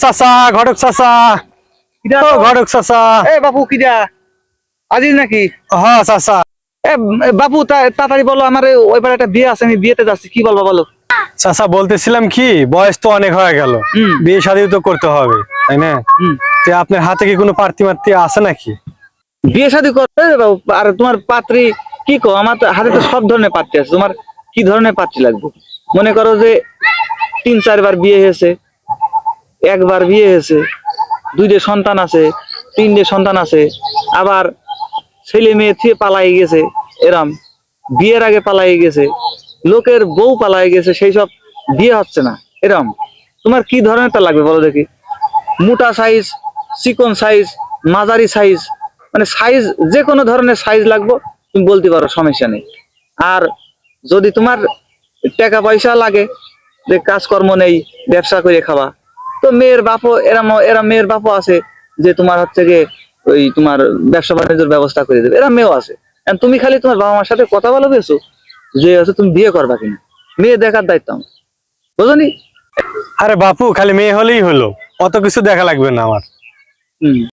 চাচা, ঘটক চাচা, ও ঘটক চাচা। এ বাপু কিরা আজিজ নাকি? হ্যাঁ চাচা। এ বাপু তাড়াতাড়ি বলো, আমার ওই পারে একটা বিয়ে আছে, আমি বিয়েতে যাচ্ছি, কি বলবো বলো? চাচা বলতেছিলাম কি, বয়স তো অনেক হয়ে গেল, হুম। বিয়ে শাদী তো করতে হবে, তাই না? হুম। তো আপনার হাতে কি কোনো পার্টি মার্টি আছে নাকি? বিয়ে শাদী করতে বাবু, আর তোমার পাত্রী কি কো? আমার তো হাতে তো সব ধরনের পাত্রী আছে, তোমার কি ধরনের পাত্রী লাগবে? মনে করো যে 3-4 বার বিয়ে হয়েছে, একবার বিয়ে হয়েছে, 2টে সন্তান আছে, 3টে সন্তান আছে, আবার ছেলে মেয়ে থেকে পালাই গেছে, এরম বিয়ের আগে পালাই গেছে, লোকের বউ পালাই গেছে, সেই সব বিয়ে হচ্ছে না, এরম তোমার কি ধরনেরটা লাগবে বলো দেখি? মোটা সাইজ, চিকন সাইজ, মাঝারি সাইজ, মানে সাইজ যে কোনো ধরনের সাইজ লাগবে, তুমি বলতে পারো, সমস্যা নেই। আর যদি তোমার টাকা পয়সা লাগে, যে কাজকর্ম নেই, ব্যবসা করে খাওয়া, তো মেয়ের বাপও এরা মেয়ের বাপও আছে, যে তোমার হচ্ছে গিয়ে ওই তোমার ব্যবসা বাণিজ্যের ব্যবস্থা করে দেবে, এরা মেয়েও আছে। আর তুমি খালি তোমার বাবা মার সাথে কথা বলে বেছো যে হচ্ছে তুমি বিয়ে করবা কিনা, মেয়ে দেখার দায়িত্ব আমার, বুঝনি? আরে বাপু, খালি মেয়ে হলেই হলো, অত কিছু দেখা লাগবে না আমার। হম।